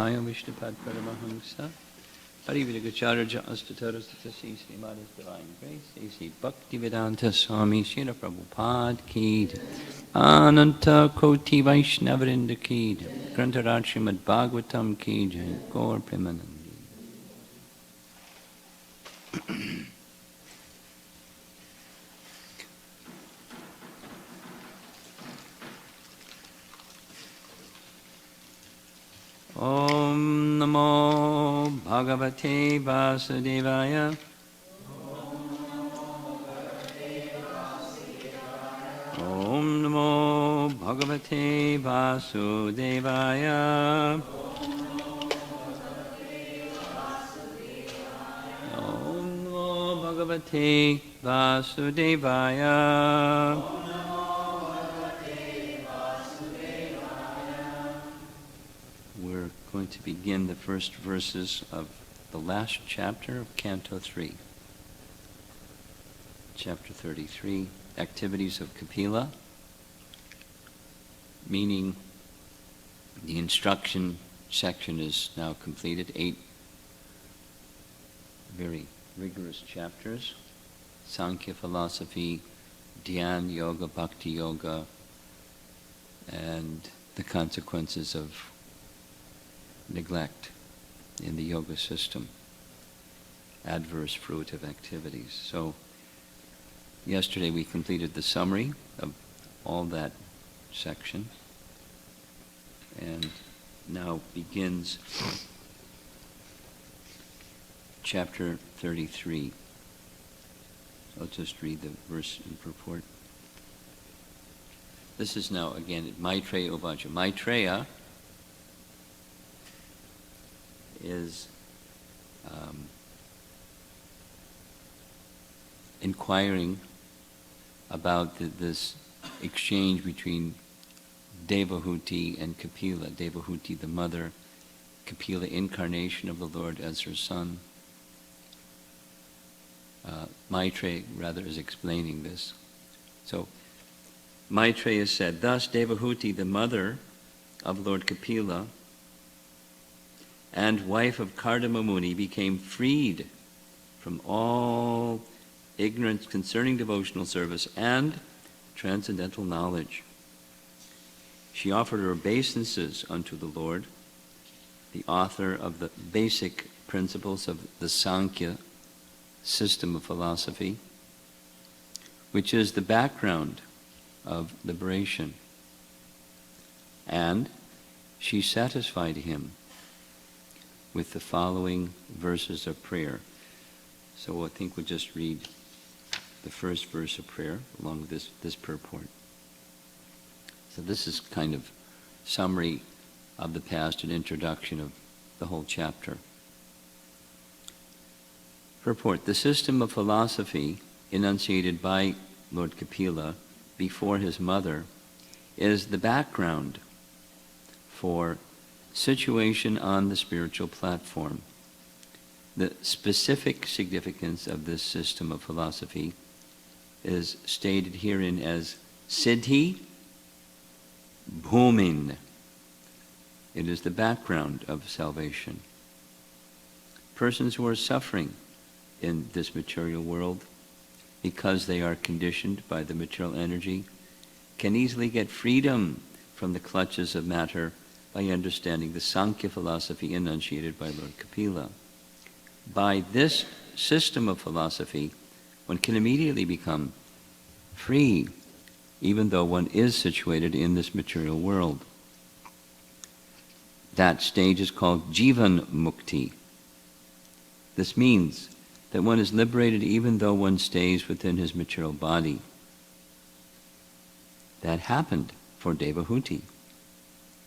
I am Vishnupad Paramahamsa, Pariviragacharya Astatarasatasi Srimada's Divine Grace, A.C. Bhaktivedanta Swami, Srila Prabhupada Ki Jai, Ananta Koti Vaishnavarinda Ki Jai, Grantaraj Srimad Bhagavatam Ki Jai, Gaur Premanandi. Om Namo Bhagavate Vasudevaya. Om Namo Bhagavate Vasudevaya. Om Namo Bhagavate Vasudevaya. We're going to begin the first verses of the last chapter of Canto 3. Chapter 33, Activities of Kapila, meaning the instruction section is now completed. 8 very rigorous chapters. Sankhya philosophy, Dhyan yoga, Bhakti yoga, and the consequences of neglect in the yoga system, adverse fruit of activities. So yesterday we completed the summary of all that section, and now begins chapter 33. I'll just read the verse in purport. This is now again Maitreya Uvacha. Maitreya is inquiring about this exchange between Devahuti and Kapila. Devahuti, the mother, Kapila, incarnation of the Lord as her son. Maitreya rather is explaining this. So Maitreya said, thus Devahuti, the mother of Lord Kapila, and wife of Kardama Muni, became freed from all ignorance concerning devotional service and transcendental knowledge. She offered her obeisances unto the Lord, the author of the basic principles of the Sankhya system of philosophy, which is the background of liberation. And she satisfied him with the following verses of prayer. So I think we'll just read the first verse of prayer along with this purport. So this is kind of summary of the past and introduction of the whole chapter. Purport: the system of philosophy enunciated by Lord Kapila before his mother is the background for situation on the spiritual platform. The specific significance of this system of philosophy is stated herein as Siddhi Bhumin. It is the background of salvation. Persons who are suffering in this material world because they are conditioned by the material energy can easily get freedom from the clutches of matter by understanding the Sankhya philosophy enunciated by Lord Kapila. By this system of philosophy, one can immediately become free, even though one is situated in this material world. That stage is called Jivan Mukti. This means that one is liberated even though one stays within his material body. That happened for Devahuti,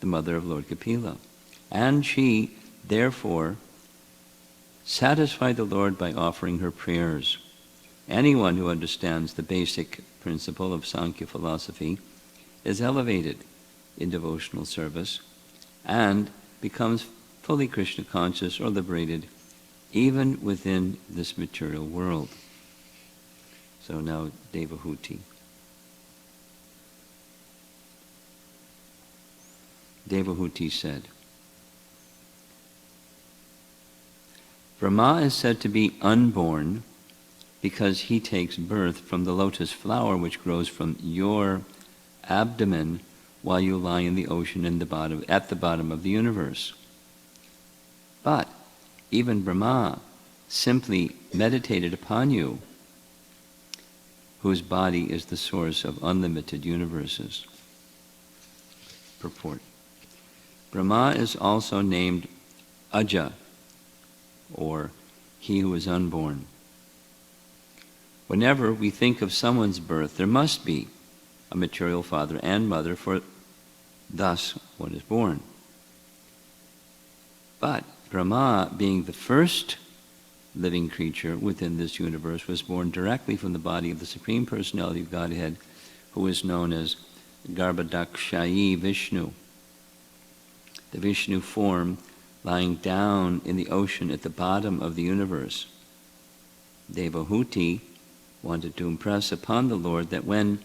the mother of Lord Kapila. And she, therefore, satisfied the Lord by offering her prayers. Anyone who understands the basic principle of Sankhya philosophy is elevated in devotional service and becomes fully Krishna conscious or liberated even within this material world. So now Devahuti. Devahuti said, Brahma is said to be unborn because he takes birth from the lotus flower which grows from your abdomen while you lie in the ocean at the bottom of the universe. But even Brahma simply meditated upon you, whose body is the source of unlimited universes. Purport. Brahma is also named Aja, or he who is unborn. Whenever we think of someone's birth, there must be a material father and mother, for thus one is born. But Brahma, being the first living creature within this universe, was born directly from the body of the Supreme Personality of Godhead, who is known as Garbhodakshayi Vishnu, the Vishnu form lying down in the ocean at the bottom of the universe. Devotee wanted to impress upon the Lord that when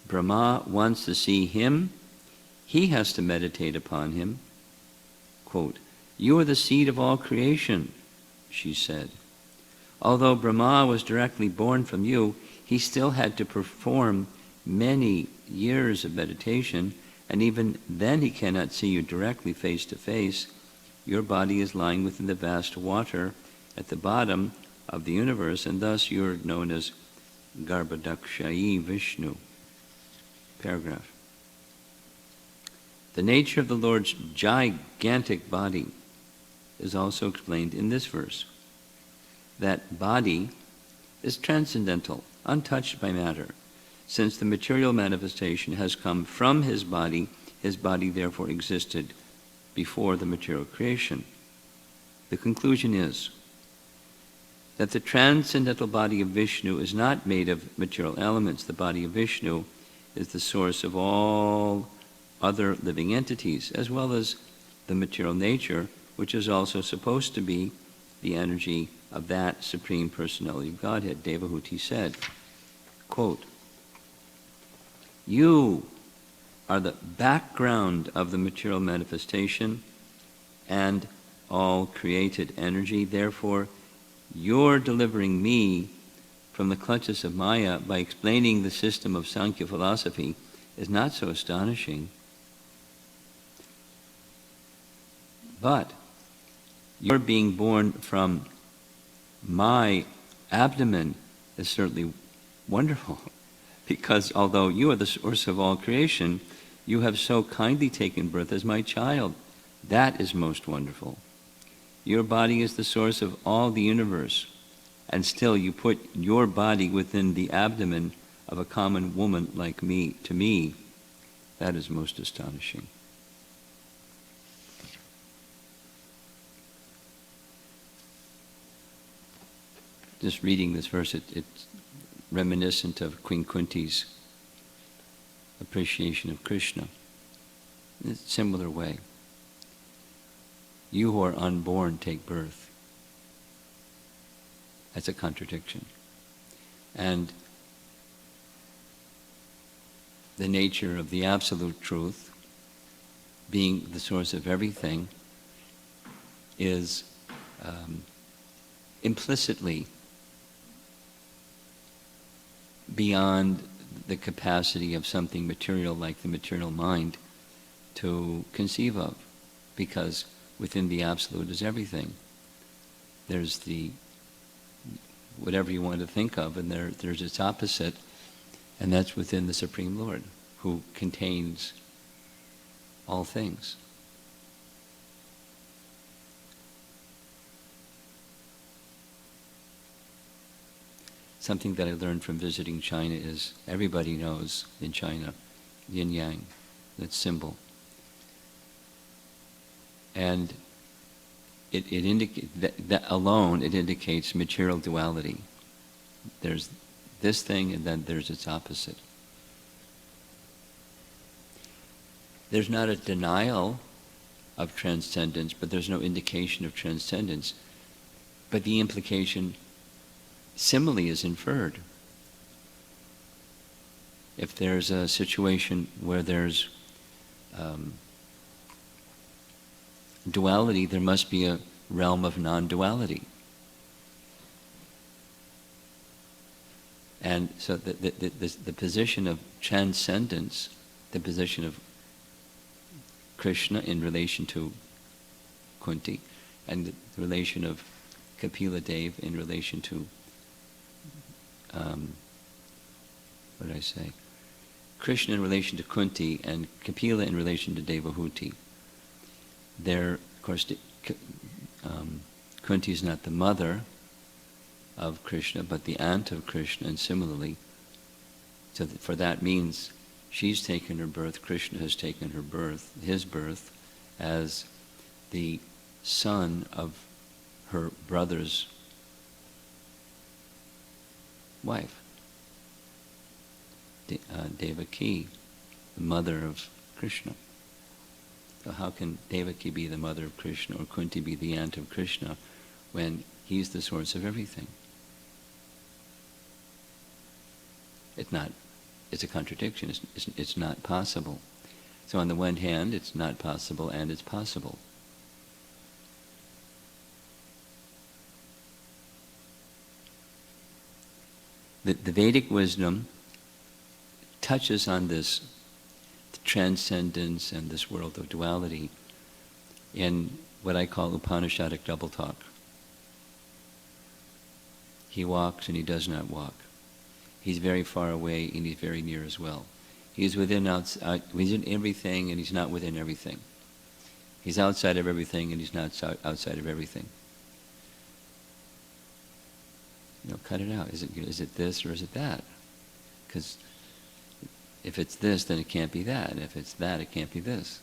Brahma wants to see him, he has to meditate upon him. Quote, "You are the seed of all creation," she said. Although Brahma was directly born from you, he still had to perform many years of meditation, and even then he cannot see you directly face to face. Your body is lying within the vast water at the bottom of the universe, and thus you are known as Garbhodakshayi Vishnu. Paragraph. The nature of the Lord's gigantic body is also explained in this verse. That body is transcendental, untouched by matter. Since the material manifestation has come from his body therefore existed before the material creation. The conclusion is that the transcendental body of Vishnu is not made of material elements. The body of Vishnu is the source of all other living entities, as well as the material nature, which is also supposed to be the energy of that Supreme Personality of Godhead. Devotee said, quote, "You are the background of the material manifestation and all created energy. Therefore, you're delivering me from the clutches of Maya by explaining the system of Sankhya philosophy is not so astonishing. But your being born from my abdomen is certainly wonderful, because although you are the source of all creation, you have so kindly taken birth as my child. That is most wonderful. Your body is the source of all the universe, and still you put your body within the abdomen of a common woman like me. To me, that is most astonishing." Just reading this verse, it's reminiscent of Queen Kunti's appreciation of Krishna. In a similar way. You who are unborn take birth. That's a contradiction. And the nature of the absolute truth, being the source of everything, is implicitly beyond the capacity of something material like the material mind to conceive of, because within the absolute is everything. There's the whatever you want to think of, and there's its opposite, and that's within the Supreme Lord, who contains all things. Something that I learned from visiting China is everybody knows in China yin yang, that symbol. And it indicates that alone it indicates material duality. There's this thing and then there's its opposite. There's not a denial of transcendence, but there's no indication of transcendence. But the implication simile is inferred. If there's a situation where there's duality, there must be a realm of non-duality. And so the position of transcendence, the position of Krishna in relation to Kunti, and the relation of Kapila Dev in relation to, what did I say? Krishna in relation to Kunti and Kapila in relation to Devahuti. There, of course, Kunti is not the mother of Krishna, but the aunt of Krishna, and similarly, so for that means she's taken her birth, Krishna has taken her birth, his birth, as the son of her brother's wife, Devaki, the mother of Krishna. So how can Devaki be the mother of Krishna or Kunti be the aunt of Krishna when he's the source of everything? It's a contradiction. It's not possible. So on the one hand, it's not possible and it's possible. The Vedic wisdom touches on this transcendence and this world of duality in what I call Upanishadic double talk. He walks and he does not walk. He's very far away and he's very near as well. He's within everything and he's not within everything. He's outside of everything and he's not outside of everything. Cut it out. Is it this or is it that? Because if it's this, then it can't be that. And if it's that, it can't be this.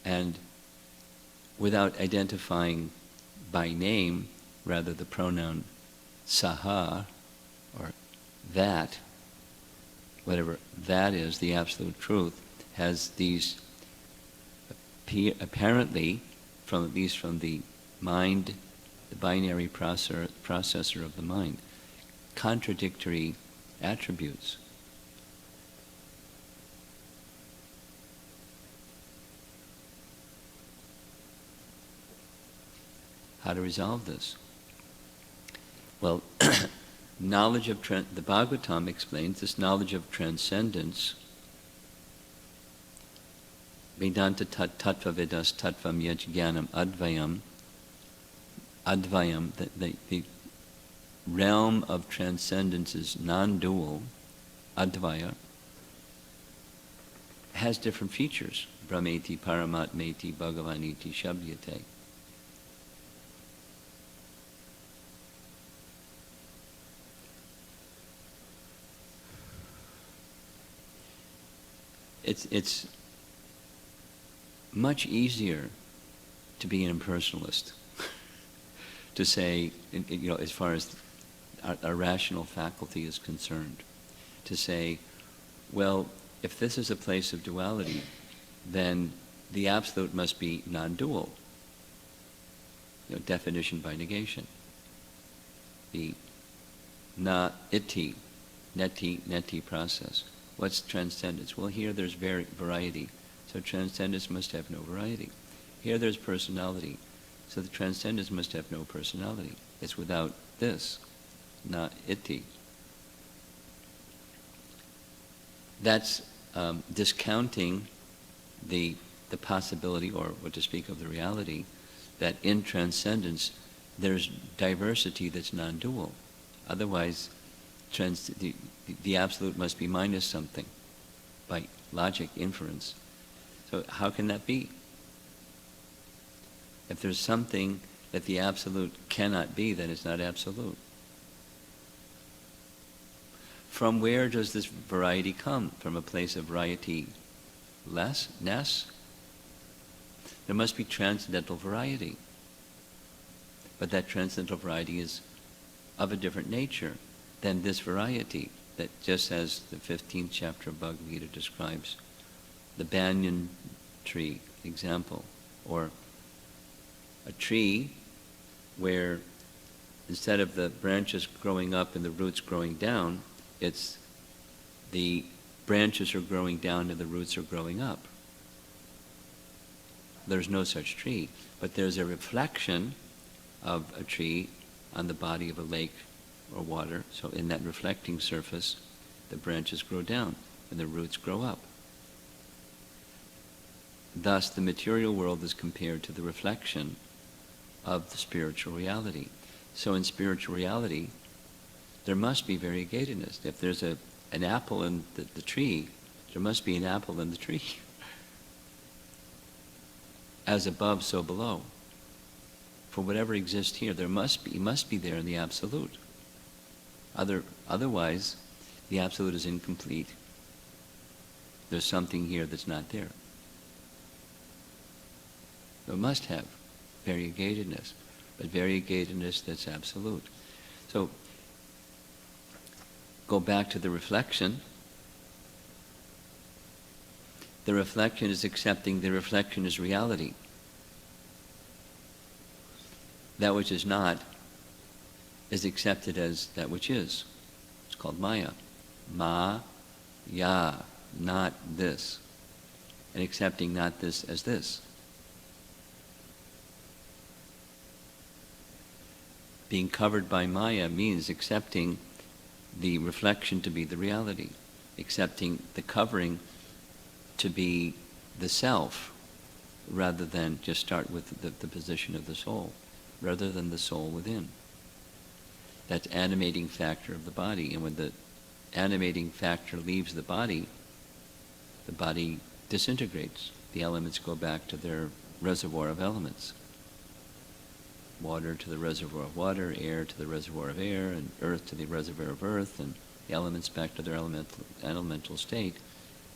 And without identifying by name, rather the pronoun saha, or that, whatever that is, the absolute truth, has these apparently, at least from the mind, the binary processor of the mind, contradictory attributes. How to resolve this? Well, knowledge of the Bhagavatam explains this knowledge of transcendence. Vedanta tattva vidas tattvam yajnanam advayam, the realm of transcendence is non-dual, advaya, has different features. Brahmeti, Paramatmeti, Bhagavaniti, Shabdyate. It's much easier to be an impersonalist, to say, as far as our rational faculty is concerned, to say, well, if this is a place of duality, then the absolute must be non-dual. Definition by negation. The na-iti, neti process. What's transcendence? Well, here there's variety, so transcendence must have no variety. Here there's personality, so the transcendence must have no personality. It's without this, na-iti. That's discounting the possibility, or what to speak of the reality, that in transcendence there's diversity that's non-dual. Otherwise, the absolute must be minus something by logic, inference. So how can that be? If there's something that the absolute cannot be, then it's not absolute. From where does this variety come? From a place of variety-lessness? There must be transcendental variety. But that transcendental variety is of a different nature than this variety that, just as the 15th chapter of Bhagavad Gita describes, the banyan tree example, or a tree where instead of the branches growing up and the roots growing down, it's the branches are growing down and the roots are growing up. There's no such tree, but there's a reflection of a tree on the body of a lake or water. So in that reflecting surface, the branches grow down and the roots grow up. Thus, the material world is compared to the reflection of the spiritual reality. So in spiritual reality, there must be variegatedness. If there's an apple in the tree, there must be an apple in the tree. As above, so below. For whatever exists here, there must be there in the Absolute. Otherwise, the Absolute is incomplete. There's something here that's not there. It must have variegatedness, but variegatedness that's absolute. So, go back to the reflection. The reflection is accepting the reflection as reality. That which is not is accepted as that which is. It's called Maya. Ma-ya, not this. And accepting not this as this. Being covered by Maya means accepting the reflection to be the reality, accepting the covering to be the self, rather than just start with the position of the soul, rather than the soul within. That's animating factor of the body, and when the animating factor leaves the body disintegrates. The elements go back to their reservoir of elements. Water to the reservoir of water, air to the reservoir of air, and earth to the reservoir of earth, and the elements back to their elemental state.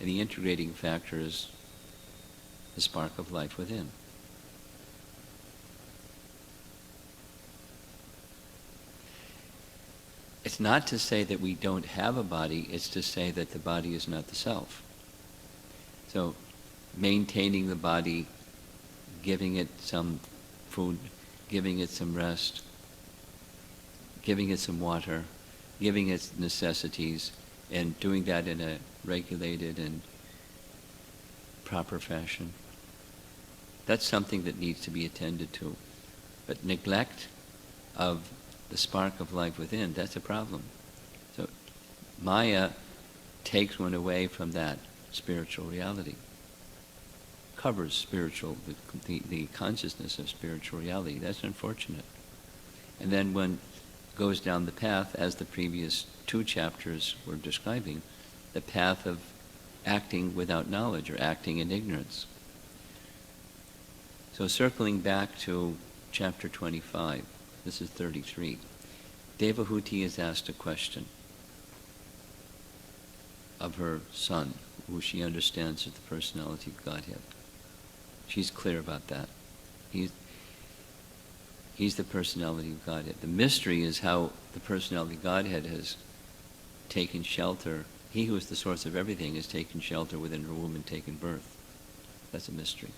And the integrating factor is the spark of life within. It's not to say that we don't have a body, it's to say that the body is not the self. So, maintaining the body, giving it some food, giving it some rest, giving it some water, giving it necessities, and doing that in a regulated and proper fashion. That's something that needs to be attended to. But neglect of the spark of life within, that's a problem. So Maya takes one away from that spiritual reality. Covers the consciousness of spiritual reality. That's unfortunate. And then one goes down the path, as the previous 2 chapters were describing, the path of acting without knowledge or acting in ignorance. So circling back to chapter 25, this is 33, Devahuti is asked a question of her son, who she understands as the personality of Godhead. She's clear about that. He's the personality of Godhead. The mystery is how the personality of Godhead has taken shelter. He who is the source of everything has taken shelter within her womb and taken birth. That's a mystery.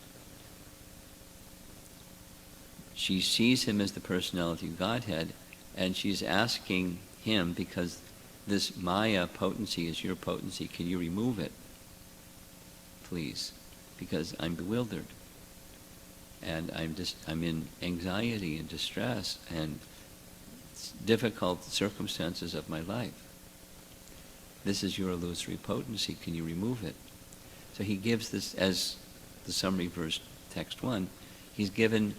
She sees him as the personality of Godhead, and she's asking him, because this Maya potency is your potency, can you remove it, please? Because I'm bewildered. And I'm in anxiety and distress and difficult circumstances of my life. This is your illusory potency. Can you remove it? So he gives this as the summary verse, text 1. He's given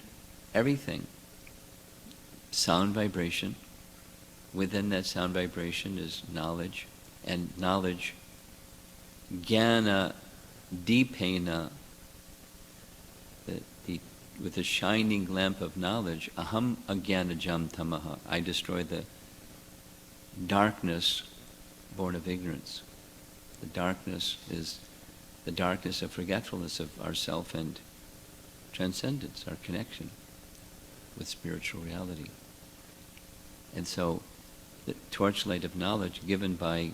everything. Sound vibration. Within that sound vibration is knowledge. And knowledge, jnana deepena, with the shining lamp of knowledge, aham ajnanajam tamaha, I destroy the darkness born of ignorance. The darkness is the darkness of forgetfulness of ourself and transcendence, our connection with spiritual reality. And so the torchlight of knowledge given by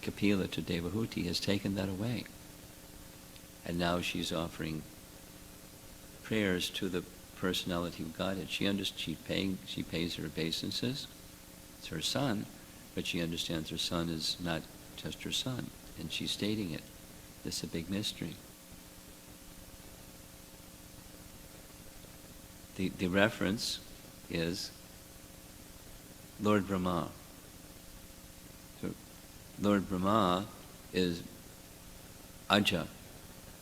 Kapila to Devahuti has taken that away. And now she's offering prayers to the personality of Godhead. She pays her obeisances. It's her son, but she understands her son is not just her son, and she's stating it. This is a big mystery. The reference is Lord Brahma. Lord Brahma is Aja.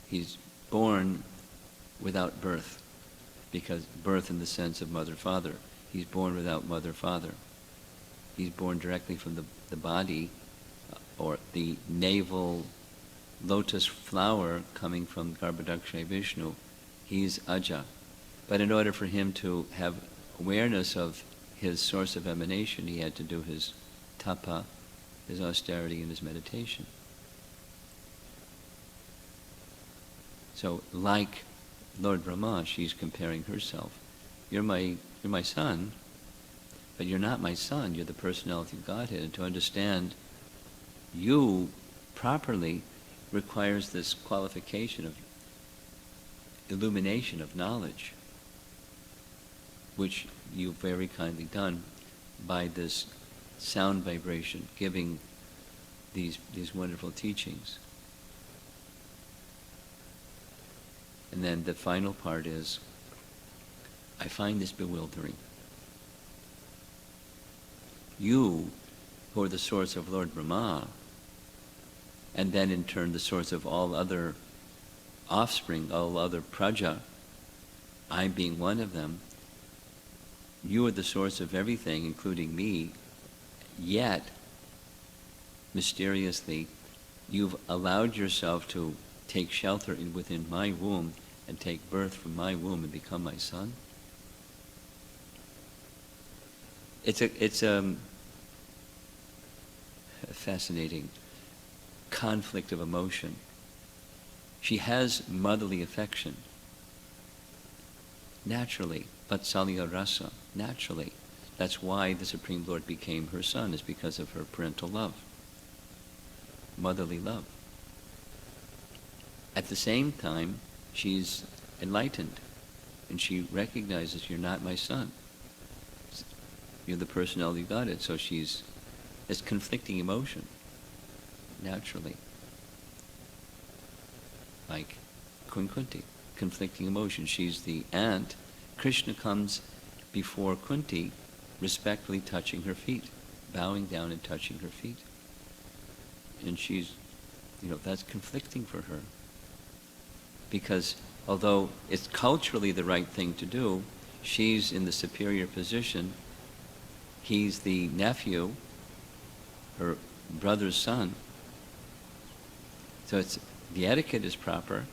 He's born without birth, because birth in the sense of mother-father. He's born without mother-father. He's born directly from the body, or the navel lotus flower coming from Garbhodakshaya Vishnu. He's Aja. But in order for him to have awareness of his source of emanation, he had to do his tapa, his austerity, and his meditation. So, like Lord Brahma, she's comparing herself. You're my son, but you're not my son. You're the personality of Godhead. And to understand you properly requires this qualification of illumination of knowledge, which you've very kindly done by this sound vibration, giving these wonderful teachings. And then the final part is, I find this bewildering. You, who are the source of Lord Brahma, and then in turn the source of all other offspring, all other praja, I being one of them, you are the source of everything, including me, yet, mysteriously, you've allowed yourself to take shelter within my womb and take birth from my womb and become my son? It's a fascinating conflict of emotion. She has motherly affection, naturally, vatsalya rasa, naturally. That's why the Supreme Lord became her son, is because of her parental love, motherly love. At the same time, she's enlightened, and she recognizes, you're not my son. You're the personality of Godhead. So it's conflicting emotion, naturally. Like Kunti, conflicting emotion. She's the aunt. Krishna comes before Kunti, respectfully touching her feet, bowing down and touching her feet. And she's, that's conflicting for her. Because although it's culturally the right thing to do, she's in the superior position. He's the nephew, her brother's son. So the etiquette is proper,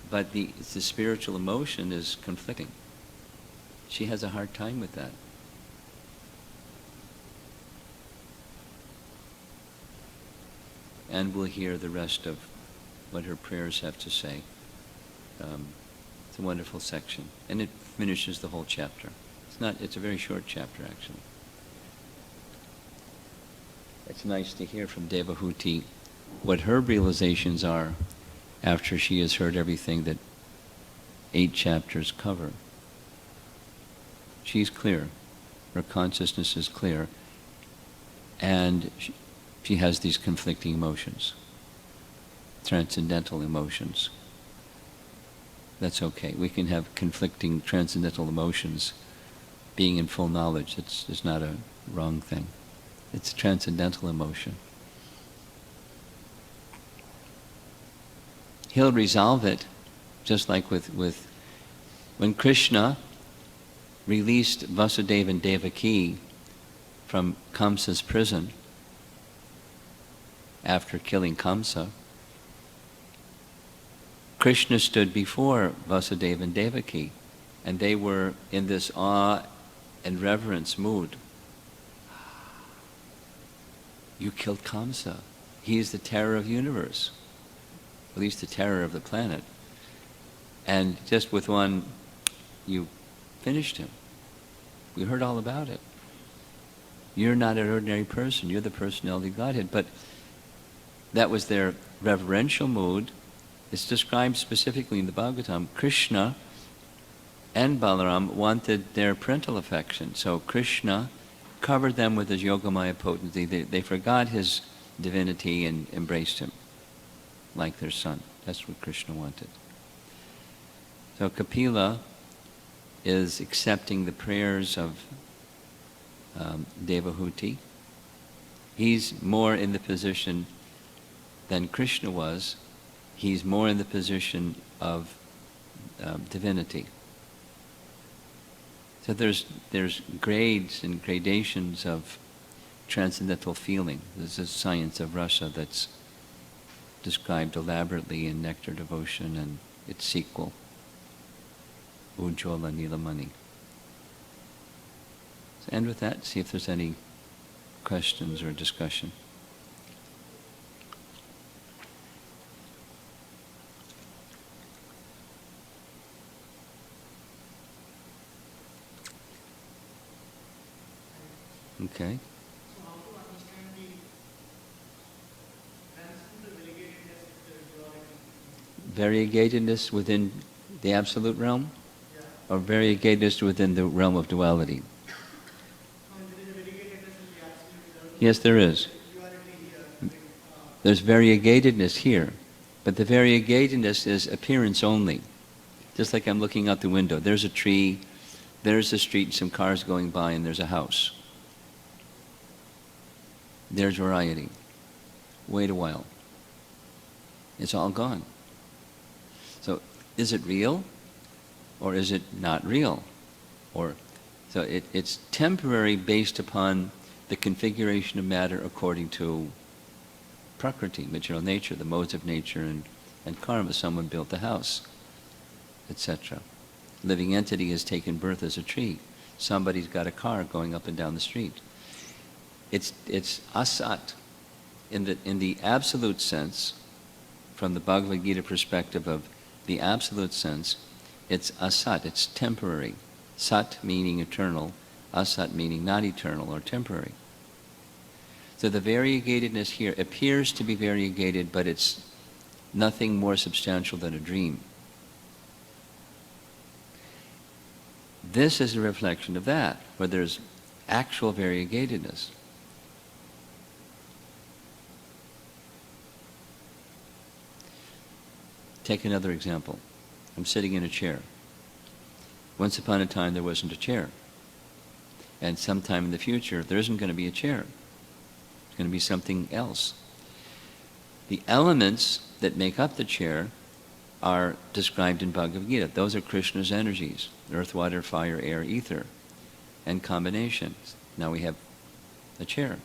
but the spiritual emotion is conflicting. She has a hard time with that. And we'll hear the rest of what her prayers have to say. It's a wonderful section, and it finishes the whole chapter. It's a very short chapter, actually. It's nice to hear from Devotee what her realizations are after she has heard everything that 8 chapters cover. She's clear. Her consciousness is clear. And she has these conflicting emotions, transcendental emotions. That's okay. We can have conflicting transcendental emotions being in full knowledge. It's not a wrong thing. It's a transcendental emotion. He'll resolve it, just like with when Krishna released Vasudeva and Devaki from Kamsa's prison after killing Kamsa. Krishna stood before Vasudeva and Devaki, and they were in this awe and reverence mood. You killed Kamsa. He is the terror of the universe, at least the terror of the planet. And just with one, you finished him. We heard all about it. You're not an ordinary person. You're the personality of Godhead. But that was their reverential mood. It's described specifically in the Bhagavatam. Krishna and Balaram wanted their parental affection. So Krishna covered them with his Yogamaya potency. They forgot his divinity and embraced him like their son. That's what Krishna wanted. So Kapila is accepting the prayers of Devahooty, He's more in the position than Krishna was. He's more in the position of divinity. So there's grades and gradations of transcendental feeling. There's a science of rasa that's described elaborately in Nectar Devotion and its sequel, Ujjwala Nilamani. So end with that, see if there's any questions or discussion. Okay. So how to understand the transcendental variegatedness Variegatedness if there is duality? within the absolute realm? Yeah. Or variegatedness within the realm of duality? No, there is a variegatedness in the absolute realm. Yes, there is. Duality here. There's variegatedness here, but the variegatedness is appearance only. Just like I'm looking out the window. There's a tree, there's a street, some cars going by, and there's a house. There's variety. Wait a while. It's all gone. So, is it real? Or is it not real? So it's temporary based upon the configuration of matter according to prakriti, material nature, the modes of nature, and karma. Someone built the house, etc. Living entity has taken birth as a tree. Somebody's got a car going up and down the street. It's asat. In the absolute sense, from the Bhagavad Gita perspective of the absolute sense, it's asat, it's temporary. Sat meaning eternal, asat meaning not eternal or temporary. So the variegatedness here appears to be variegated, but it's nothing more substantial than a dream. This is a reflection of that, where there's actual variegatedness. Take another example. I'm sitting in a chair. Once upon a time there wasn't a chair. And sometime in the future there isn't going to be a chair. It's going to be something else. The elements that make up the chair are described in Bhagavad Gita. Those are Krishna's energies: earth, water, fire, air, ether, and combinations. Now we have a chair.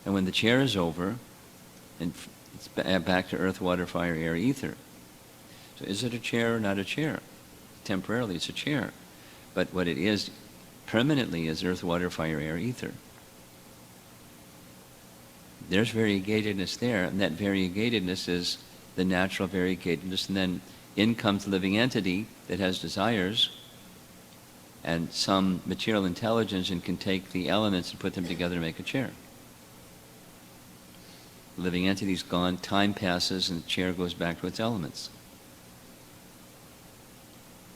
And when the chair is over, and it's back to earth, water, fire, air, ether. So is it a chair or not a chair? Temporarily it's a chair. But what it is permanently is earth, water, fire, air, ether. There's variegatedness there, and that variegatedness is the natural variegatedness, and then in comes the living entity that has desires and some material intelligence and can take the elements and put them together to make a chair. The living entity's gone, time passes, and the chair goes back to its elements.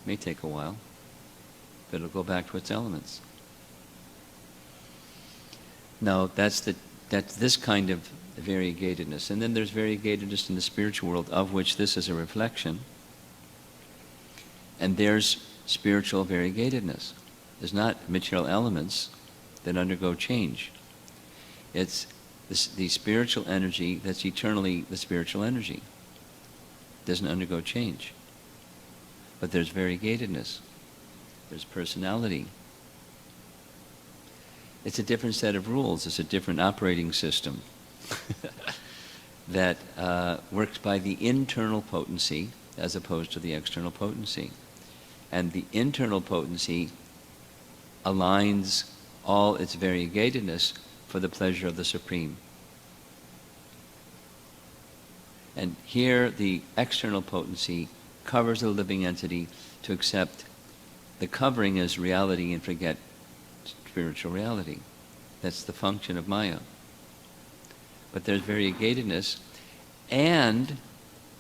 May take a while, but it'll go back to its elements. Now, that's this kind of variegatedness. And then there's variegatedness in the spiritual world, of which this is a reflection. And there's spiritual variegatedness. There's not material elements that undergo change. It's the spiritual energy that's eternally the spiritual energy. Doesn't undergo change. But there's variegatedness. There's personality. It's a different set of rules. It's a different operating system that works by the internal potency as opposed to the external potency. And the internal potency aligns all its variegatedness for the pleasure of the Supreme. And here the external potency covers the living entity to accept the covering as reality and forget spiritual reality. That's the function of Maya. But there's variegatedness, and,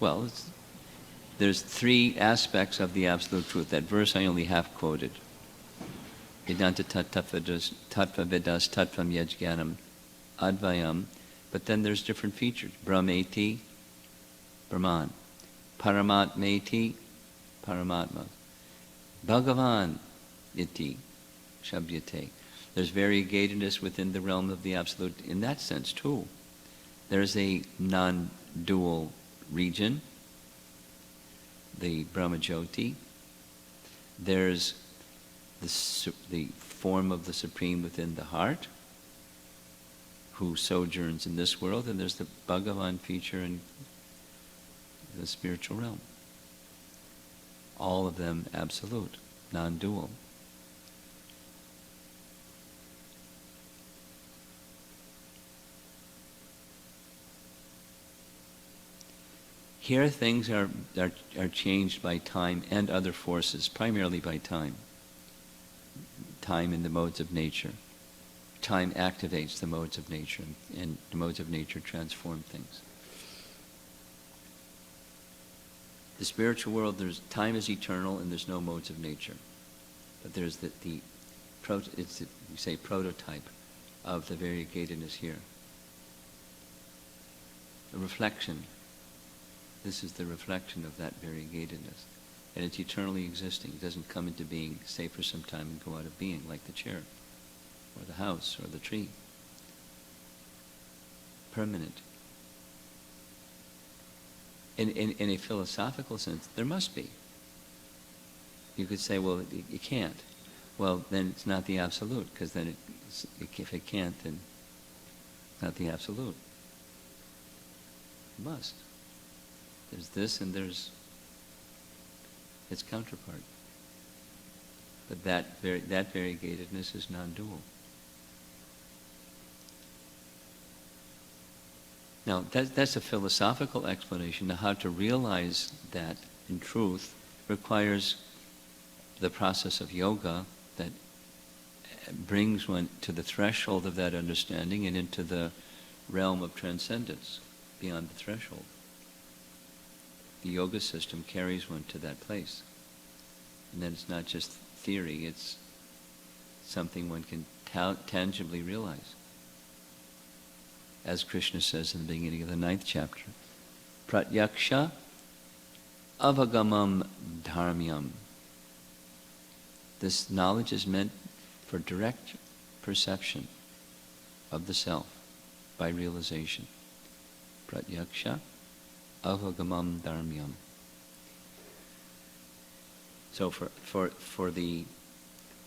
well, there's three aspects of the absolute truth. That verse I only half quoted. Vedanta tattva-vidas tattvam yajnanam advayam. But then there's different features. Brahmeti, Brahman. Paramatmeti, Paramatma. Bhagavan iti, Shabdyate. There's variegatedness within the realm of the Absolute in that sense too. There's a non-dual region, the Brahmajyoti. There's the form of the Supreme within the heart, who sojourns in this world, and there's the Bhagavan feature in the spiritual realm. All of them absolute, non-dual. Here things are changed by time and other forces, primarily by time. Time in the modes of nature. Time activates the modes of nature, and the modes of nature transform things. The spiritual world, time is eternal and there's no modes of nature. But there's we say prototype of the variegatedness here. A reflection. This is the reflection of that variegatedness. And it's eternally existing. It doesn't come into being, stay for some time and go out of being, like the chair, or the house, or the tree. Permanent. In a philosophical sense, there must be. You could say, well, it can't. Well, then it's not the absolute, because then if it can't, then it's not the absolute. It must. There's this and there's its counterpart. But that variegatedness is non-dual. Now, that's a philosophical explanation. Now, how to realize that in truth requires the process of yoga that brings one to the threshold of that understanding and into the realm of transcendence, beyond the threshold. The yoga system carries one to that place. And then it's not just theory, it's something one can tangibly realize. As Krishna says in the beginning of the 9th chapter, Pratyaksha avagamam dharmyam. This knowledge is meant for direct perception of the self by realization. Pratyaksha avagamam dharmyam. So for the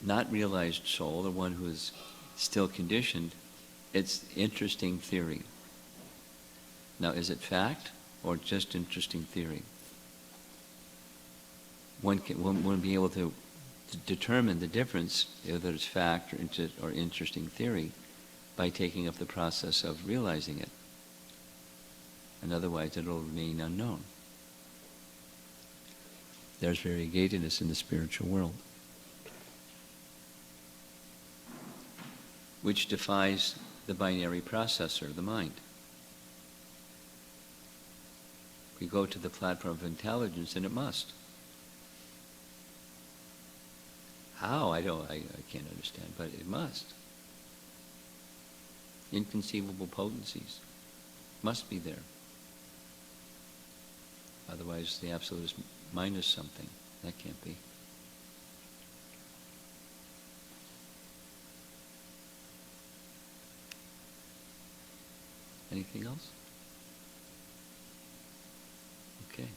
not realized soul, the one who is still conditioned, it's interesting theory. Now, is it fact or just interesting theory? One won't be able to determine the difference, whether it's fact or interesting theory, by taking up the process of realizing it. And otherwise it will remain unknown. There's variegatedness in the spiritual world, which defies the binary processor, the mind. We go to the platform of intelligence, and it must. How? I can't understand, but it must. Inconceivable potencies must be there. Otherwise, the Absolute is minus something. That can't be. Anything else?